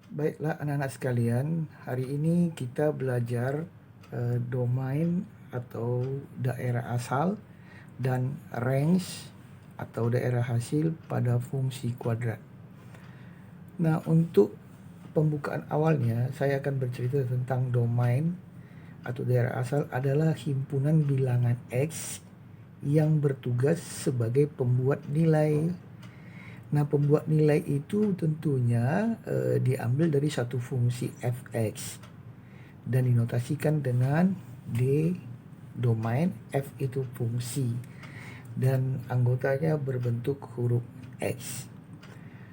Baiklah anak-anak sekalian, hari ini kita belajar domain atau daerah asal dan range atau daerah hasil pada fungsi kuadrat. Nah, untuk pembukaan awalnya saya akan bercerita tentang domain atau daerah asal adalah himpunan bilangan X yang bertugas sebagai pembuat nilai. Nah, pembuat nilai itu tentunya diambil dari satu fungsi fx dan dinotasikan dengan D domain, F itu fungsi, dan anggotanya berbentuk huruf X.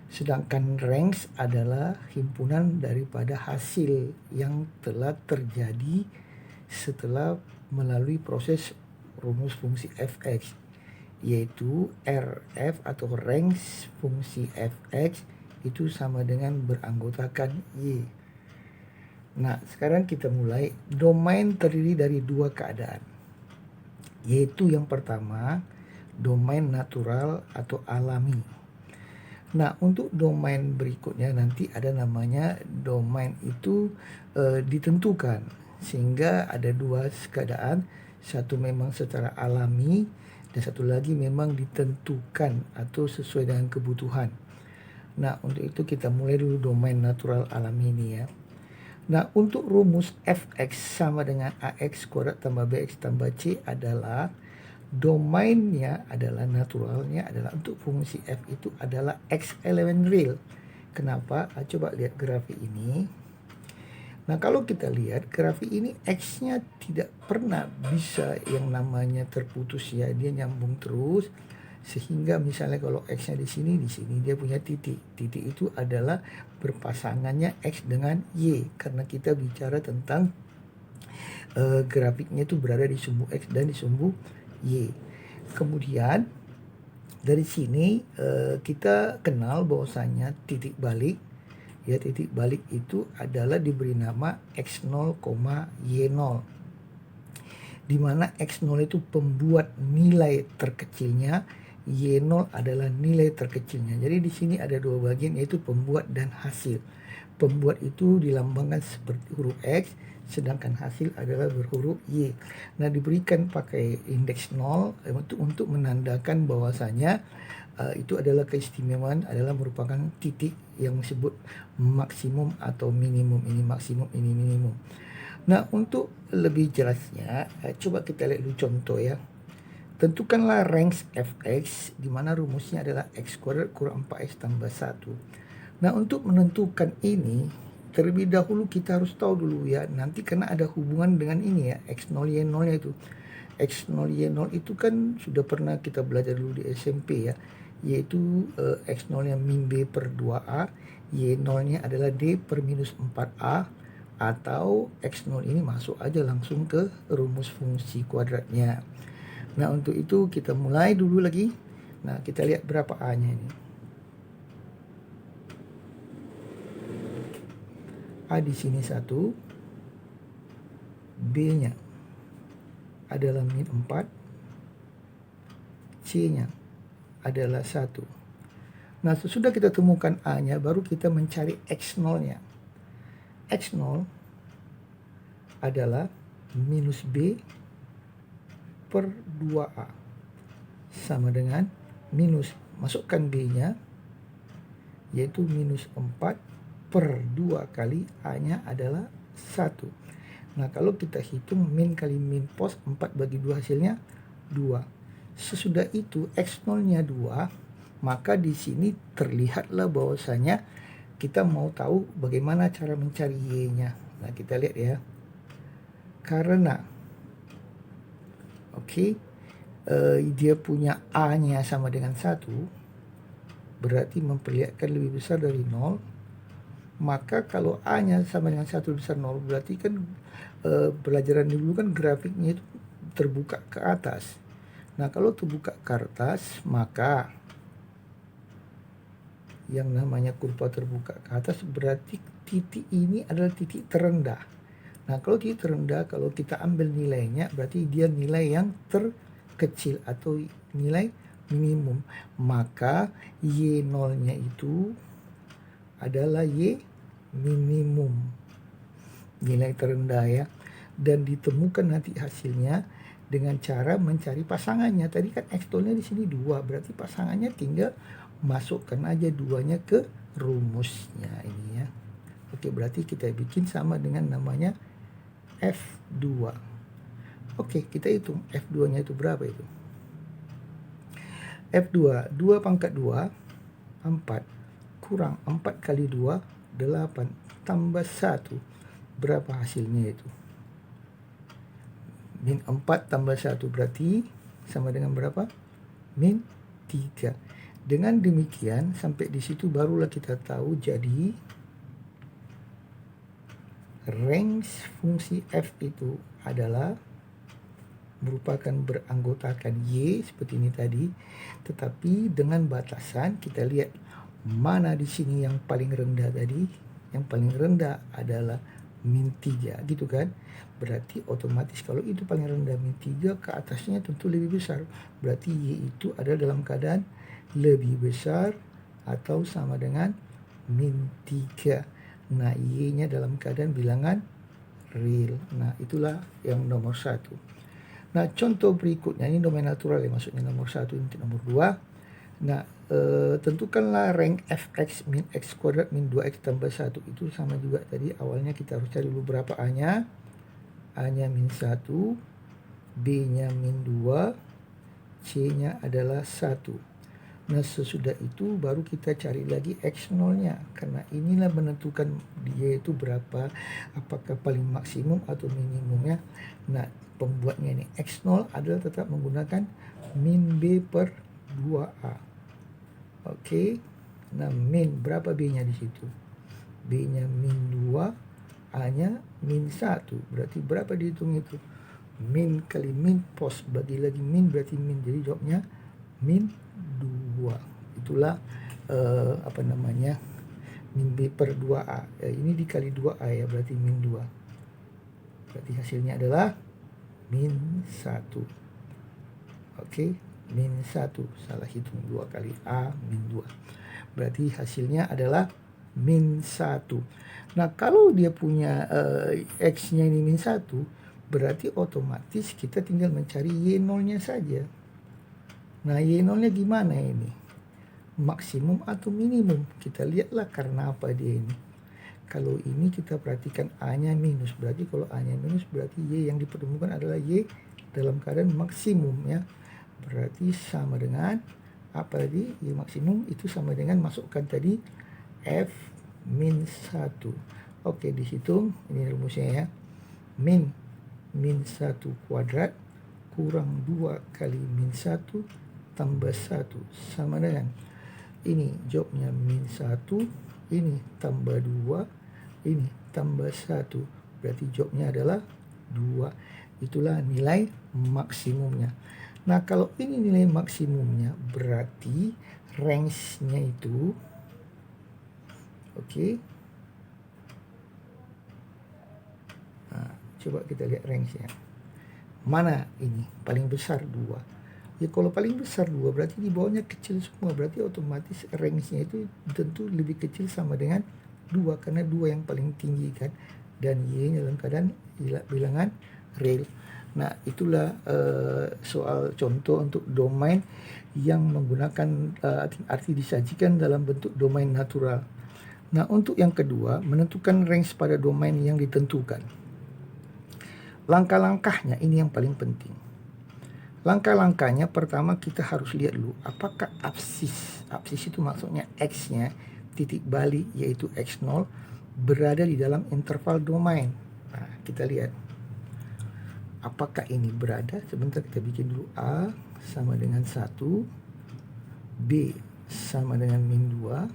Sedangkan range adalah himpunan daripada hasil yang telah terjadi setelah melalui proses rumus fungsi fx, yaitu RF atau range fungsi fx itu sama dengan beranggotakan Y. Nah, sekarang kita mulai. Domain terdiri dari dua keadaan, yaitu yang pertama, domain natural atau alami. Nah, untuk domain berikutnya nanti ada namanya domain itu ditentukan, sehingga ada dua keadaan, satu memang secara alami dan satu lagi memang ditentukan atau sesuai dengan kebutuhan. Nah, untuk itu kita mulai dulu domain natural alami ini ya. Nah, untuk rumus fx sama dengan ax kuadrat tambah bx tambah c adalah domainnya adalah naturalnya adalah untuk fungsi f itu adalah x elemen real. Kenapa? Coba lihat grafik ini. Nah, kalau kita lihat grafik ini x-nya tidak pernah bisa yang namanya terputus ya, dia nyambung terus. Sehingga misalnya kalau x-nya di sini dia punya titik. Titik itu adalah berpasangannya x dengan y, karena kita bicara tentang grafiknya itu berada di sumbu x dan di sumbu y. Kemudian dari sini kita kenal bahwasanya titik balik, ya, titik balik itu adalah diberi nama x0, y0, di mana x0 itu pembuat nilai terkecilnya, y0 adalah nilai terkecilnya. Jadi di sini ada dua bagian, yaitu pembuat dan hasil. Pembuat itu dilambangkan seperti huruf X, sedangkan hasil adalah berhuruf Y. Nah, diberikan pakai indeks 0 untuk menandakan bahwasanya itu adalah keistimewaan, adalah merupakan titik yang disebut maksimum atau minimum. Ini maksimum, ini minimum. Nah, untuk lebih jelasnya, coba kita lihat dulu contoh ya. Tentukanlah range fx di mana rumusnya adalah x kuadrat kurang 4x tambah 1. Nah, untuk menentukan ini terlebih dahulu kita harus tahu dulu ya, nanti karena ada hubungan dengan ini ya, x0 y0 nya itu. x0 y0 itu kan sudah pernah kita belajar dulu di SMP ya, yaitu x0 nya min b per 2a, y0 nya adalah d per minus 4a, atau x0 ini masuk aja langsung ke rumus fungsi kuadratnya. Nah, untuk itu kita mulai dulu lagi. Nah, kita lihat berapa a-nya ini. A di sini 1, B-nya adalah min 4, C-nya adalah 1. Nah, sesudah kita temukan A-nya, baru kita mencari X0-nya. X0 adalah minus B per 2A sama dengan minus, masukkan B-nya, yaitu minus 4 per 2 kali A-nya adalah 1. Nah, kalau kita hitung min kali min pos, 4 bagi 2 hasilnya 2. Sesudah itu X0-nya 2, maka di sini terlihatlah bahwasanya kita mau tahu bagaimana cara mencari Y-nya. Nah, kita lihat ya. Karena dia punya A-nya sama dengan 1, berarti memperlihatkan lebih besar dari 0. Maka kalau A-nya sama dengan 1 besar 0, berarti kan pelajaran dulu kan grafiknya itu terbuka ke atas. Nah, kalau terbuka ke atas, maka yang namanya kurva terbuka ke atas berarti titik ini adalah titik terendah. Nah, kalau titik terendah, kalau kita ambil nilainya, berarti dia nilai yang terkecil atau nilai minimum. Maka Y0-nya itu adalah Y0. minimum, nilai terendah ya. Dan ditemukan nanti hasilnya dengan cara mencari pasangannya. Tadi kan X0-nya di sini 2, berarti pasangannya tinggal masukkan aja 2-nya ke rumusnya ini ya. Oke, berarti kita bikin sama dengan namanya F2. Oke, kita hitung F2-nya itu berapa itu. F2, 2 pangkat 2, 4, kurang 4 kali 2, 8, tambah 1. Berapa hasilnya itu? Min 4 tambah 1 berarti sama dengan berapa? Min 3. Dengan demikian, sampai di situ barulah kita tahu jadi range fungsi f itu adalah merupakan beranggotakan y seperti ini tadi, tetapi dengan batasan kita lihat mana di sini yang paling rendah tadi. Yang paling rendah adalah min 3 gitu kan. Berarti otomatis kalau itu paling rendah min 3, ke atasnya tentu lebih besar. Berarti y itu ada dalam keadaan lebih besar atau sama dengan min 3. Nah, y-nya dalam keadaan bilangan real. Nah, itulah yang nomor 1. Nah, contoh berikutnya ini domain natural ya, maksudnya nomor 1 ini nomor 2. Nah, tentukanlah rank fx min x kuadrat min 2x tambah 1. Itu sama juga tadi, awalnya kita harus cari dulu berapa a-nya. A-nya min 1, B-nya min 2, C-nya adalah 1. Nah, sesudah itu baru kita cari lagi X0-nya. Karena inilah menentukan dia itu berapa, apakah paling maksimum atau minimumnya. Nah, pembuatnya ini X0 adalah tetap menggunakan min B per 2A. Oke. Nah, min berapa B-nya di situ? B-nya min 2, A-nya min 1. Berarti berapa dihitung itu? Min kali min pos bagi lagi min berarti min. Jadi jawabnya min 2. Itulah min B per 2A. Ini dikali 2A ya, berarti min 2. Berarti hasilnya adalah min 1. Oke, min 1. Salah hitung, 2 kali A min 2. Berarti hasilnya adalah min 1. Nah, kalau dia punya X-nya ini min 1, berarti otomatis kita tinggal mencari Y0-nya saja. Nah, Y0-nya gimana ini? Maksimum atau minimum? Kita lihatlah karena apa dia ini. Kalau ini kita perhatikan A-nya minus, berarti kalau A-nya minus berarti Y yang dipertemukan adalah Y dalam keadaan maksimum ya. Berarti sama dengan apa tadi? Y maksimum itu sama dengan masukkan tadi F min 1. Oke, dihitung. Ini rumusnya ya. Min 1 kuadrat kurang 2 kali min 1 tambah 1 sama dengan ini jawabnya min 1, ini tambah 2, ini tambah 1. Berarti jawabnya adalah 2. Itulah nilai maksimumnya. Nah, kalau ini nilai maksimumnya berarti range-nya itu oke. Nah, coba kita lihat range-nya. Mana ini? Paling besar 2. Ya, kalau paling besar 2 berarti di bawahnya kecil semua. Berarti otomatis range-nya itu tentu lebih kecil sama dengan 2. Karena 2 yang paling tinggi kan. Dan Y-nya dalam keadaan bilangan real. Nah, itulah soal contoh untuk domain yang menggunakan arti disajikan dalam bentuk domain natural. Nah, untuk yang kedua, menentukan range pada domain yang ditentukan. Langkah-langkahnya ini yang paling penting. Langkah-langkahnya pertama kita harus lihat dulu apakah absis. Absis itu maksudnya X-nya, titik balik yaitu X0 berada di dalam interval domain. Nah, kita lihat. Apakah ini berada? Sebentar kita bikin dulu. A sama dengan 1, B sama dengan min 2,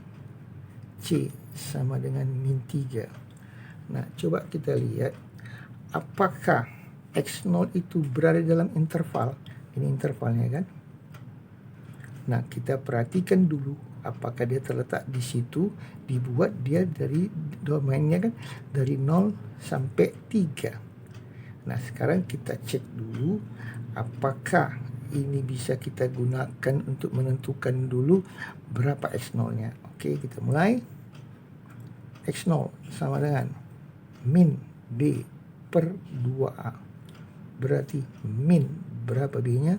C sama dengan min 3. Nah, coba kita lihat apakah X0 itu berada dalam interval. Ini intervalnya kan. Nah, kita perhatikan dulu apakah dia terletak di situ. Dibuat dia dari domainnya kan dari 0 sampai 3. Nah, sekarang kita cek dulu apakah ini bisa kita gunakan untuk menentukan dulu berapa X0-nya. Oke, kita mulai. X0 sama dengan min B per 2A. Berarti min berapa B-nya?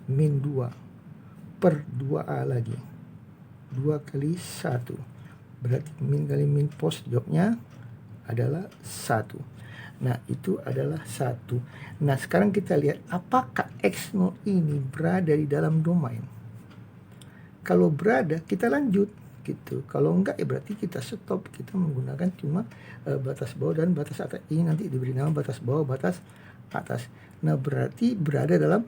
Min 2 per 2A lagi. 2 kali 1. Berarti min kali min pos jawabnya adalah 1. Nah, itu adalah 1. Nah, sekarang kita lihat apakah X0 ini berada di dalam domain. Kalau berada, kita lanjut gitu. Kalau enggak, ya berarti kita stop. Kita menggunakan cuma batas bawah dan batas atas. Ini nanti diberi nama batas bawah, batas atas. Nah, berarti berada dalam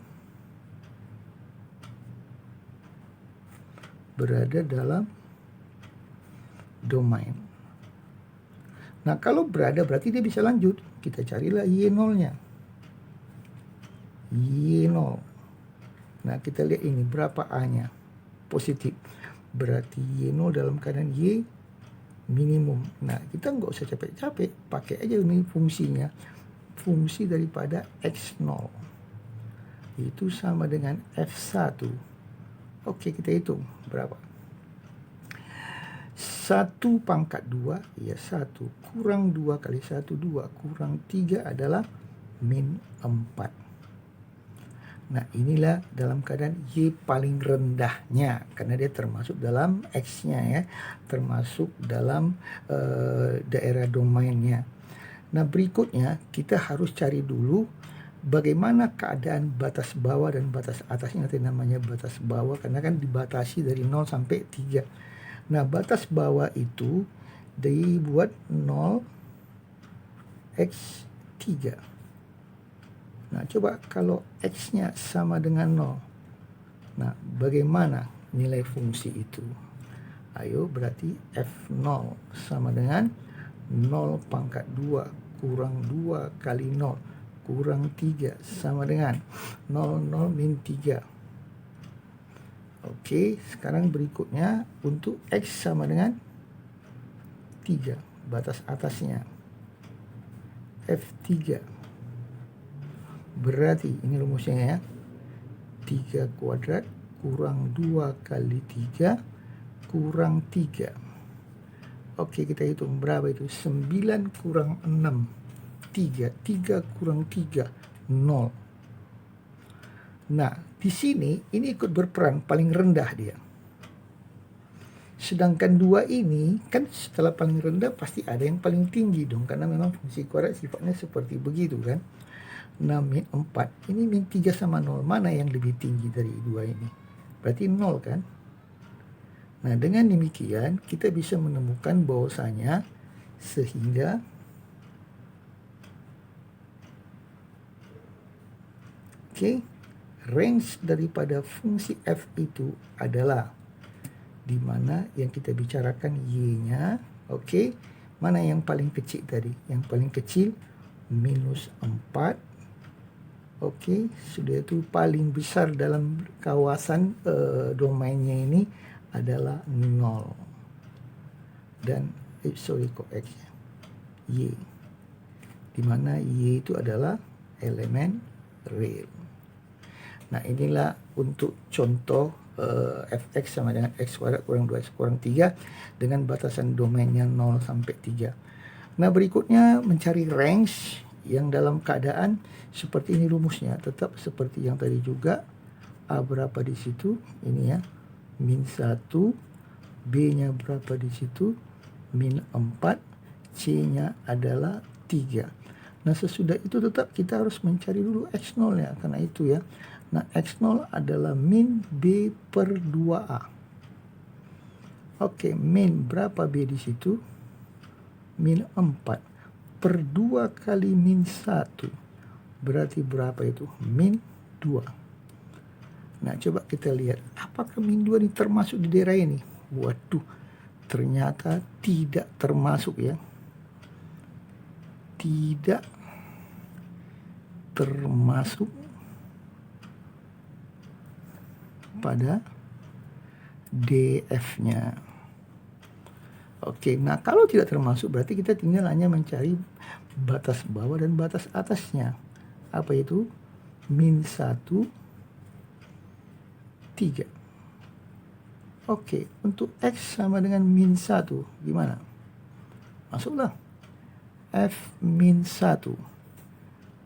domain. Nah, kalau berada berarti dia bisa lanjut. Kita carilah Y0-nya. Y0. Nah, kita lihat ini berapa A-nya. Positif. Berarti Y0 dalam keadaan Y minimum. Nah, kita nggak usah capek-capek. Pakai aja ini fungsinya. Fungsi daripada X0. Itu sama dengan F1. Oke, kita hitung. Berapa? 1 pangkat 2, ya 1. Kurang 2 kali 1, 2. Kurang 3 adalah min 4. Nah, inilah dalam keadaan Y paling rendahnya. Karena dia termasuk dalam X-nya ya. Termasuk dalam daerah domainnya. Nah, berikutnya kita harus cari dulu bagaimana keadaan batas bawah dan batas atasnya. Nanti namanya batas bawah karena kan dibatasi dari 0 sampai 3. Nah, batas bawah itu dibuat 0 X 3. Nah, coba kalau X-nya sama dengan 0. Nah, bagaimana nilai fungsi itu? Ayo, berarti F0 sama dengan 0 pangkat 2 kurang 2 kali 0 kurang 3 sama dengan 0, 0 min 3. Oke, sekarang berikutnya untuk X sama dengan 3, batas atasnya F3. Berarti ini rumusnya ya. 3 kuadrat kurang 2 kali 3 kurang 3. Oke, kita hitung berapa itu? 9 kurang 6, 3. 3 kurang 3, 0. Nah, di sini ini ikut berperan paling rendah dia. Sedangkan 2 ini kan setelah paling rendah pasti ada yang paling tinggi dong. Karena memang fungsi kuadrat sifatnya seperti begitu kan. 6 min 4. Ini min 3 sama 0. Mana yang lebih tinggi dari 2 ini? Berarti 0 kan. Nah, dengan demikian kita bisa menemukan bahwasanya sehingga range daripada fungsi f itu adalah di mana yang kita bicarakan y-nya. Mana yang paling kecil tadi? Yang paling kecil minus 4. Sudah itu paling besar dalam kawasan domainnya ini adalah 0. Dan X-nya Y. Di mana Y itu adalah elemen real. Nah, inilah untuk contoh fx sama dengan x kuadrat kurang 2x kurang 3 dengan batasan domainnya 0 sampai 3. Nah, berikutnya mencari range yang dalam keadaan seperti ini rumusnya. Tetap seperti yang tadi juga. A berapa di situ? Ini ya. Min 1. B-nya berapa di situ? Min 4. C-nya adalah 3. Nah, sesudah itu tetap kita harus mencari dulu X0 ya. Karena itu ya. Nah, X0 adalah min B per 2A. Min berapa B di situ? Min 4. Per 2 kali min 1. Berarti berapa itu? Min 2. Nah, coba kita lihat. Apakah min 2 ini termasuk di daerah ini? Waduh, ternyata tidak termasuk ya. Tidak termasuk pada DF-nya. Nah kalau tidak termasuk berarti kita tinggal hanya mencari batas bawah dan batas atasnya. Apa itu? Min 1, 3. Untuk X sama dengan min 1 gimana? Masuklah. F min 1.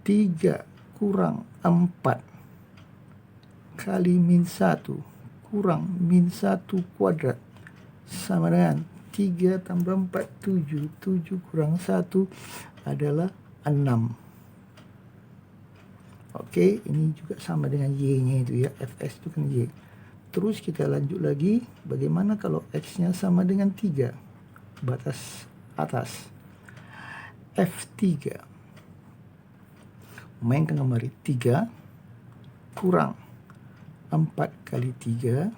3 kurang 4 kali min 1 kurang min 1 kuadrat sama dengan 3 tambah 4, 7. 7 kurang 1 adalah 6. Oke, ini juga sama dengan Y-nya itu ya. Fx itu kan Y. Terus kita lanjut lagi. Bagaimana kalau X-nya sama dengan 3? Batas atas. F3. Mainkan kembali. 3 kurang 4 kali 3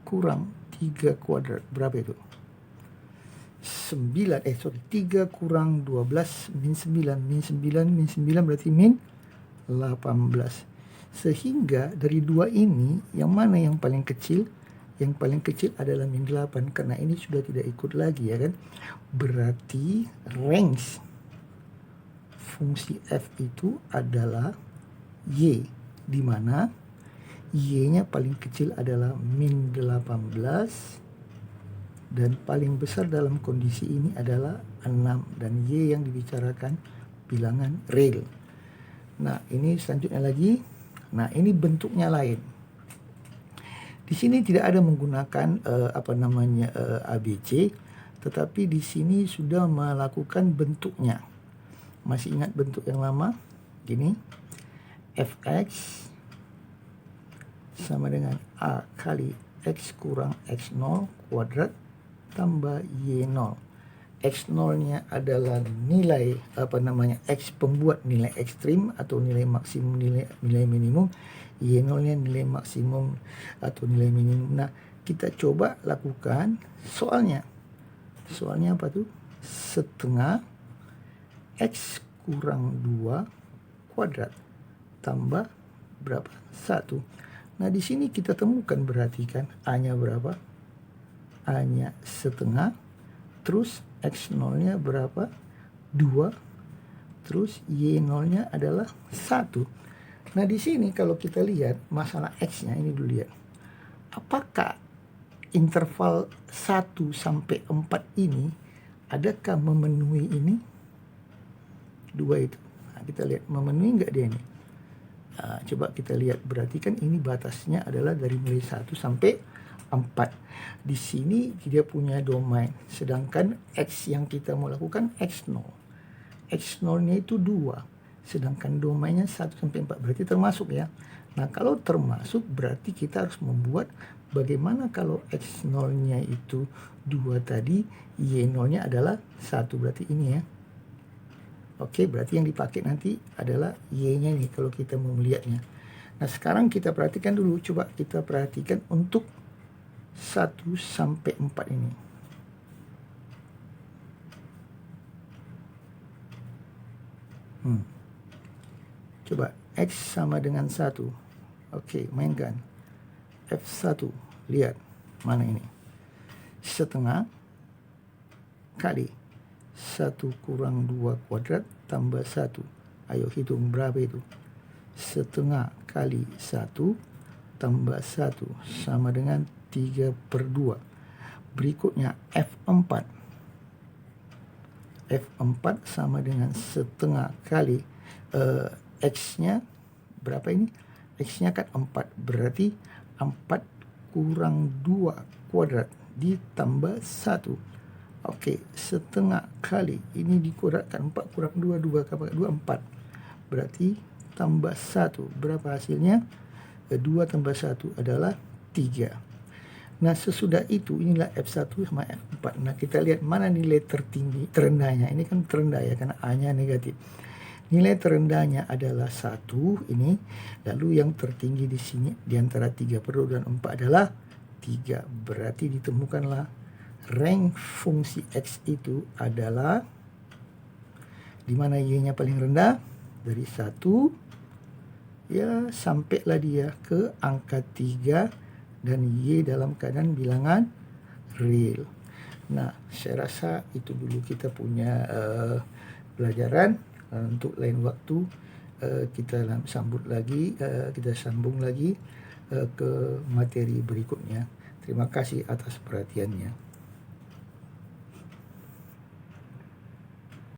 kurang 3 kuadrat. Berapa itu? 3 kurang 12 min 9. Min 9 berarti min 18. Sehingga dari dua ini, yang mana yang paling kecil? Yang paling kecil adalah min 8. Karena ini sudah tidak ikut lagi ya kan. Berarti range fungsi f itu adalah y, di mana y-nya paling kecil adalah min 18 dan paling besar dalam kondisi ini adalah 6, dan y yang dibicarakan bilangan real. Nah, ini selanjutnya lagi. Nah, ini bentuknya lain. Di sini tidak ada menggunakan ABC, tetapi di sini sudah melakukan bentuknya. Masih ingat bentuk yang lama? Gini. Fx sama dengan A kali X kurang X0 kuadrat tambah Y0. X0-nya adalah nilai X pembuat nilai ekstrim atau nilai maksimum, nilai minimum. Y0-nya nilai maksimum atau nilai minimum. Nah, kita coba lakukan soalnya. Soalnya apa tuh? Setengah X kurang 2 kuadrat tambah berapa? 1. Nah, di sini kita temukan, berarti kan A-nya berapa? A-nya setengah, terus X0-nya berapa? 2, terus Y0-nya adalah 1. Nah, di sini kalau kita lihat masalah X-nya, ini dulu lihat. Apakah interval 1 sampai 4 ini adakah memenuhi ini? 2 itu. Nah, kita lihat memenuhi enggak dia ini. Nah, coba kita lihat, berarti kan ini batasnya adalah dari mulai 1 sampai 4. Di sini dia punya domain, sedangkan X yang kita mau lakukan X0. X0-nya itu 2, sedangkan domainnya 1 sampai 4, berarti termasuk ya. Nah, kalau termasuk berarti kita harus membuat bagaimana kalau X0-nya itu 2 tadi, Y0-nya adalah 1, berarti ini ya. Oke, berarti yang dipakai nanti adalah Y-nya nih kalau kita mau melihatnya. Nah, sekarang kita perhatikan dulu. Coba kita perhatikan untuk 1 sampai 4 ini. Coba X sama dengan 1. Oke, mainkan. F1. Lihat. Mana ini? Setengah kali 1 kurang 2 kuadrat tambah 1. Ayo hitung berapa itu? Setengah kali 1 tambah 1 sama dengan 3/2. Berikutnya F4. F4 sama dengan setengah kali X-nya berapa ini? X-nya kan 4. Berarti 4 kurang 2 kuadrat ditambah 1. Oke, setengah kali ini dikuadratkan 4 kurang 2, 2 kali 2, 4. Berarti tambah 1. Berapa hasilnya? 2 tambah 1 adalah 3. Nah, sesudah itu inilah F1 sama F4. Nah, kita lihat mana nilai terendahnya. Ini kan terendah ya, karena A-nya negatif. Nilai terendahnya adalah 1 ini. Lalu yang tertinggi di sini di antara 3/2 dan 4 adalah 3. Berarti ditemukanlah range fungsi X itu adalah di mana Y-nya paling rendah dari 1 ya sampailah dia ke angka 3 dan Y dalam keadaan bilangan real. Nah, saya rasa itu dulu kita punya pelajaran. Untuk lain waktu kita sambung lagi ke materi berikutnya. Terima kasih atas perhatiannya.